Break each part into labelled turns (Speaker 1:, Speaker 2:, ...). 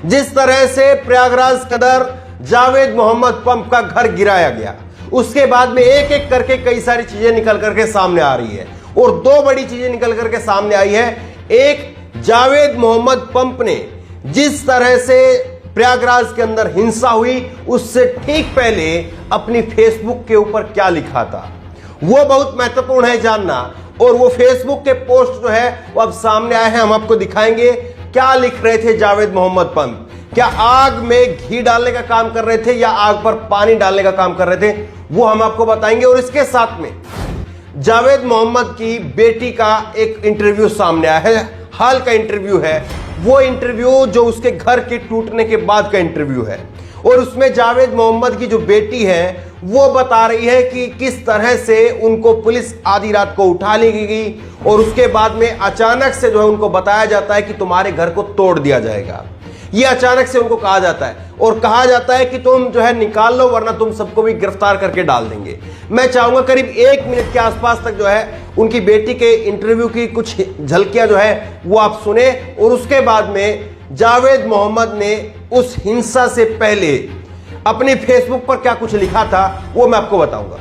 Speaker 1: जिस तरह से प्रयागराज के अंदर जावेद मोहम्मद पंप का घर गिराया गया, उसके बाद में एक एक करके कई सारी चीजें निकल करके सामने आ रही है और दो बड़ी चीजें निकल करके सामने आई है। एक, जावेद मोहम्मद पंप ने जिस तरह से प्रयागराज के अंदर हिंसा हुई उससे ठीक पहले अपनी फेसबुक के ऊपर क्या लिखा था, वो बहुत महत्वपूर्ण है जानना। और वो फेसबुक के पोस्ट जो है वो अब सामने आए हैं, हम आपको दिखाएंगे क्या लिख रहे थे जावेद मोहम्मद पंप। क्या आग में घी डालने का काम कर रहे थे या आग पर पानी डालने का काम कर रहे थे, वो हम आपको बताएंगे। और इसके साथ में जावेद मोहम्मद की बेटी का एक इंटरव्यू सामने आया है, हाल का इंटरव्यू है। वो इंटरव्यू जो उसके घर के टूटने के बाद का इंटरव्यू है और उसमें जावेद मोहम्मद की जो बेटी है वो बता रही है कि किस तरह से उनको पुलिस आधी रात को उठा ली गई और उसके बाद में अचानक से जो है उनको बताया जाता है कि तुम्हारे घर को तोड़ दिया जाएगा। ये अचानक से उनको कहा जाता है और कहा जाता है कि तुम जो है निकाल लो वरना तुम सबको भी गिरफ्तार करके डाल देंगे। मैं चाहूंगा करीब 1 मिनट के आसपास तक जो है उनकी बेटी के इंटरव्यू की कुछ झलकियां जो है वो आप सुने और उसके बाद में जावेद मोहम्मद ने उस हिंसा से पहले अपनी फेसबुक पर क्या कुछ लिखा था वो मैं आपको बताऊंगा।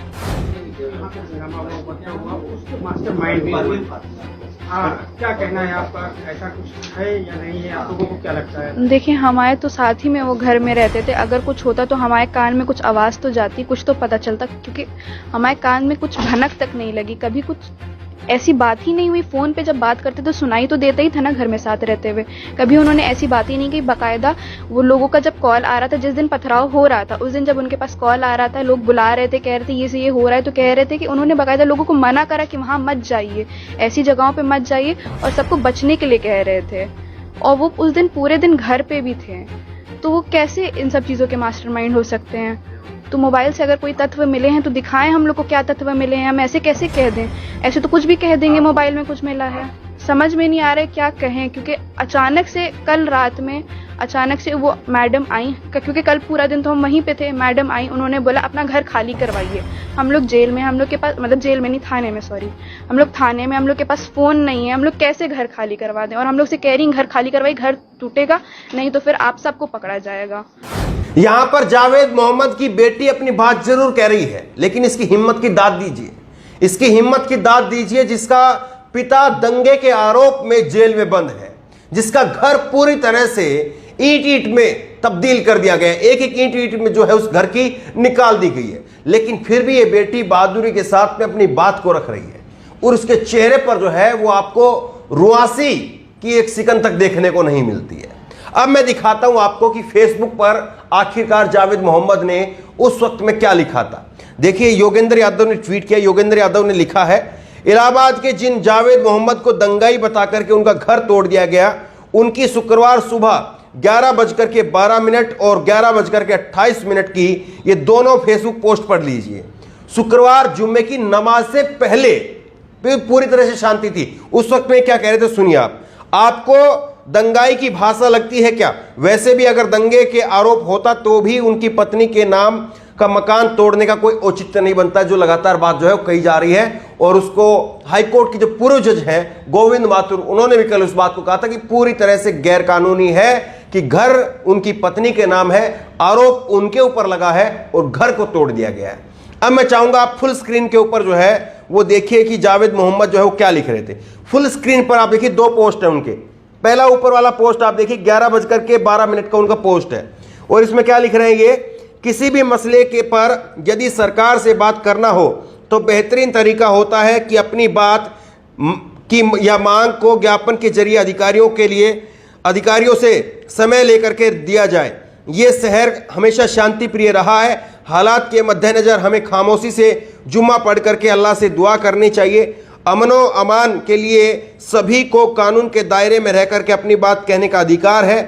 Speaker 2: क्या कहना है आपका, ऐसा कुछ है या नहीं है, आप लोगों को क्या लगता है?
Speaker 3: देखिए, हमारे तो साथ ही में वो घर में रहते थे, अगर कुछ होता तो हमारे कान में कुछ आवाज़ तो जाती, कुछ तो पता चलता, क्योंकि हमारे कान में कुछ भनक तक नहीं लगी, कभी कुछ ऐसी बात ही नहीं हुई। फ़ोन पे जब बात करते तो सुनाई तो देता ही था ना घर में साथ रहते हुए, कभी उन्होंने ऐसी बात ही नहीं की। बाकायदा वो लोगों का जब कॉल आ रहा था, जिस दिन पथराव हो रहा था उस दिन जब उनके पास कॉल आ रहा था, लोग बुला रहे थे, कह रहे थे ये से ये हो रहा है, तो कह रहे थे कि उन्होंने बाकायदा लोगों को मना करा कि वहाँ मत जाइए, ऐसी जगहों पर मत जाइए और सबको बचने के लिए कह रहे थे। और वो उस दिन पूरे दिन घर पर भी थे, तो वो कैसे इन सब चीज़ों के मास्टरमाइंड हो सकते हैं? तो मोबाइल से अगर कोई तत्व मिले हैं तो दिखाएं हम लोग को क्या तत्व मिले हैं, हम ऐसे कैसे कह दें? ऐसे तो कुछ भी कह देंगे मोबाइल में कुछ मिला है, समझ में नहीं आ रहा है क्या कहें। क्योंकि अचानक से कल रात में अचानक से वो मैडम आई, क्योंकि कल पूरा दिन तो हम वहीं पे थे, मैडम आई, उन्होंने बोला अपना घर खाली करवाइए। हम लोग जेल में, हम लोग के पास, मतलब जेल में नहीं थाने में, सॉरी, हम लोग थाने में, हम लोग के पास फ़ोन नहीं है, हम लोग कैसे घर खाली करवा दें? और हम लोग से कह रही घर खाली करवाई, घर टूटेगा नहीं तो फिर आप सबको पकड़ा जाएगा।
Speaker 1: यहां पर जावेद मोहम्मद की बेटी अपनी बात जरूर कह रही है, लेकिन इसकी हिम्मत की दाद दीजिए, इसकी हिम्मत की दाद दीजिए जिसका पिता दंगे के आरोप में जेल में बंद है, जिसका घर पूरी तरह से ईंट ईंट में तब्दील कर दिया गया है, एक एक ईंट ईंट में जो है उस घर की निकाल दी गई है, लेकिन फिर भी ये बेटी बहादुरी के साथ में अपनी बात को रख रही है और उसके चेहरे पर जो है वो आपको रुआसी की एक सिकन तक देखने को नहीं मिलती है। अब मैं दिखाता हूं आपको कि फेसबुक पर आखिरकार जावेद मोहम्मद ने उस वक्त में क्या लिखा था। देखिए, योगेंद्र यादव ने ट्वीट किया। योगेंद्र यादव ने लिखा है, इलाहाबाद के जिन जावेद मोहम्मद को दंगाई बता करके उनका घर तोड़ दिया गया, उनकी शुक्रवार सुबह 11:12 और 11:28 की ये दोनों फेसबुक पोस्ट पढ़ लीजिए। शुक्रवार जुम्मे की नमाज से पहले पूरी तरह से शांति थी। उस वक्त में क्या कह रहे थे सुनिए आप। आपको दंगाई की भाषा लगती है क्या? वैसे भी अगर दंगे के आरोप होता तो भी उनकी पत्नी के नाम का मकान तोड़ने का कोई औचित्य नहीं बनता, जो लगातार बात जो है कही जा रही है। और उसको हाईकोर्ट की जो पूर्व जज हैं गोविंद माथुर, उन्होंने भी कल उस बात को कहा था कि पूरी तरह से गैर कानूनी है कि घर उनकी पत्नी के नाम है, आरोप उनके ऊपर लगा है और घर को तोड़ दिया गया है। अब मैं चाहूंगा आप फुल स्क्रीन के ऊपर जो है वो देखिए कि जावेद मोहम्मद जो है वो क्या लिख रहे थे। फुल स्क्रीन पर आप देखिए 2 पोस्ट है उनके। पहला ऊपर वाला पोस्ट आप देखिए 11:12 का उनका पोस्ट है और इसमें क्या लिख रहे हैं ये, किसी भी मसले के पर यदि सरकार से बात करना हो तो बेहतरीन तरीका होता है कि अपनी बात की या मांग को ज्ञापन के जरिए अधिकारियों से समय लेकर के दिया जाए। ये शहर हमेशा शांति प्रिय रहा है। हालात के मद्देनजर हमें खामोशी से जुम्मा पढ़ करके अल्लाह से दुआ करनी चाहिए। अमनो अमान के लिए सभी को कानून के दायरे में रह करके अपनी बात कहने का अधिकार है।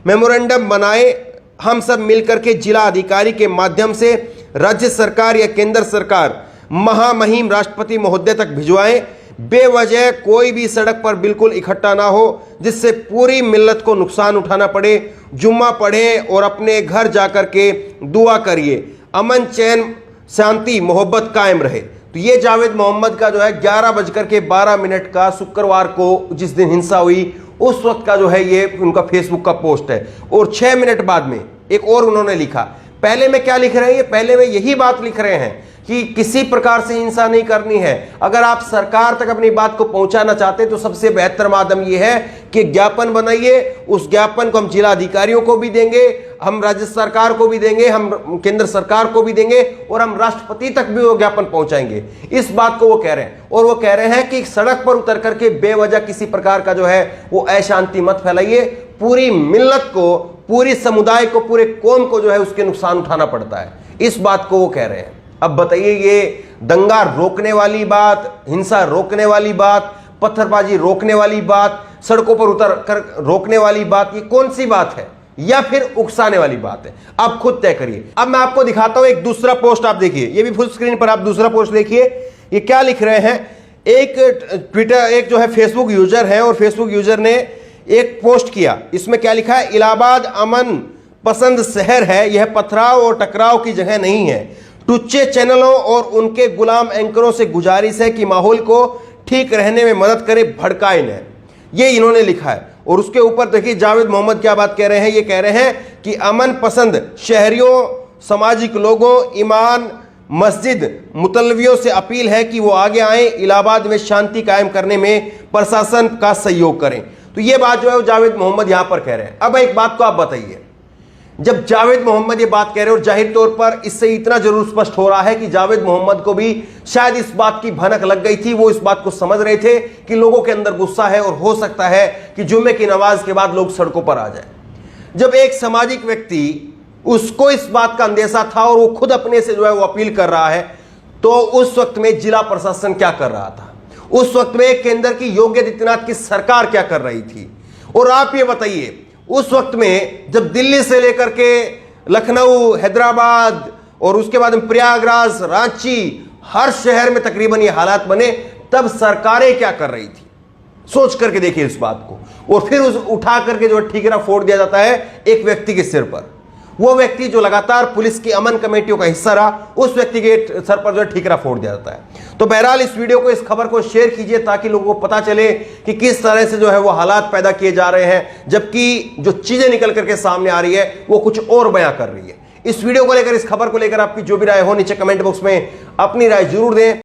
Speaker 1: मेमोरेंडम बनाए, हम सब मिलकर के जिला अधिकारी के माध्यम से राज्य सरकार या केंद्र सरकार महामहिम राष्ट्रपति महोदय तक भिजवाएं। बेवजह कोई भी सड़क पर बिल्कुल इकट्ठा ना हो जिससे पूरी मिल्लत को नुकसान उठाना पड़े। जुम्मा पढ़ें और अपने घर जाकर के दुआ करिए, अमन चैन शांति मोहब्बत कायम रहे। तो ये जावेद मोहम्मद का जो है 11:12 का शुक्रवार को जिस दिन हिंसा हुई उस वक्त का जो है ये उनका फेसबुक का पोस्ट है। और 6 मिनट बाद में एक और उन्होंने लिखा। पहले में क्या लिख रहे हैं? पहले में यही बात लिख रहे हैं कि किसी प्रकार से हिंसा नहीं करनी है। अगर आप सरकार तक अपनी बात को पहुंचाना चाहते हैं तो सबसे बेहतर माध्यम यह है कि ज्ञापन बनाइए। उस ज्ञापन को हम जिला अधिकारियों को भी देंगे, हम राज्य सरकार को भी देंगे, हम केंद्र सरकार को भी देंगे और हम राष्ट्रपति तक भी वो ज्ञापन पहुंचाएंगे। इस बात को वो कह रहे हैं। और वो कह रहे हैं कि सड़क पर उतर करके बेवजह किसी प्रकार का जो है वो अशांति मत फैलाइए। पूरी मिल्लत को, पूरी समुदाय को, पूरे कौम को जो है उसके नुकसान उठाना पड़ता है। इस बात को वो कह रहे हैं। अब बताइए, ये दंगा रोकने वाली बात, हिंसा रोकने वाली बात, पत्थरबाजी रोकने वाली बात, सड़कों पर उतर कर रोकने वाली बात, ये कौन सी बात है या फिर उकसाने वाली बात है? आप खुद तय करिए। अब मैं आपको दिखाता हूं एक दूसरा पोस्ट। आप देखिए, ये भी फुल स्क्रीन पर आप दूसरा पोस्ट देखिए। ये क्या लिख रहे हैं? एक जो है फेसबुक यूजर है और फेसबुक यूजर ने एक पोस्ट किया। इसमें क्या लिखा है? इलाहाबाद अमन पसंद शहर है, यह पथराव और टकराव की जगह नहीं है। टुच्चे चैनलों और उनके गुलाम एंकरों से गुजारिश है कि माहौल को ठीक रहने में मदद करें, भड़काए न। ये इन्होंने लिखा है। और उसके ऊपर देखिए जावेद मोहम्मद क्या बात कह रहे हैं। ये कह रहे हैं कि अमन पसंद शहरियों, सामाजिक लोगों, ईमान, मस्जिद मुतलवियों से अपील है कि वो आगे आए, इलाहाबाद में शांति कायम करने में प्रशासन का सहयोग करें। तो ये बात जो है वो जावेद मोहम्मद यहां पर कह रहे हैं। अब एक बात को आप बताइए, जब जावेद मोहम्मद ये बात कह रहे हैं और जाहिर तौर पर इससे इतना जरूर स्पष्ट हो रहा है कि जावेद मोहम्मद को भी शायद इस बात की भनक लग गई थी। वो इस बात को समझ रहे थे कि लोगों के अंदर गुस्सा है और हो सकता है कि जुम्मे की नमाज के बाद लोग सड़कों पर आ जाए। जब एक सामाजिक व्यक्ति, उसको इस बात का अंदेशा था और वो खुद अपने से जो है वो अपील कर रहा है, तो उस वक्त में जिला प्रशासन क्या कर रहा था? उस वक्त में केंद्र की योगी आदित्यनाथ की सरकार क्या कर रही थी? और आप ये बताइए, उस वक्त में जब दिल्ली से लेकर के लखनऊ, हैदराबाद और उसके बाद में प्रयागराज, रांची, हर शहर में तकरीबन ये हालात बने, तब सरकारें क्या कर रही थी? सोच करके देखिए इस बात को। और फिर उस उठा करके जो ठीकरा फोड़ दिया जाता है एक व्यक्ति के सिर पर। वो व्यक्ति जो लगातार पुलिस की अमन कमेटियों का हिस्सा रहा, उस व्यक्ति के सर पर जो है ठीकरा फोड़ दिया जाता है। तो बहरहाल इस वीडियो को, इस खबर को शेयर कीजिए ताकि लोगों को पता चले कि किस तरह से जो है वो हालात पैदा किए जा रहे हैं, जबकि जो चीजें निकल करके सामने आ रही है वो कुछ और बयां कर रही है। इस वीडियो को लेकर, इस खबर को लेकर आपकी जो भी राय हो नीचे कमेंट बॉक्स में अपनी राय जरूर दें।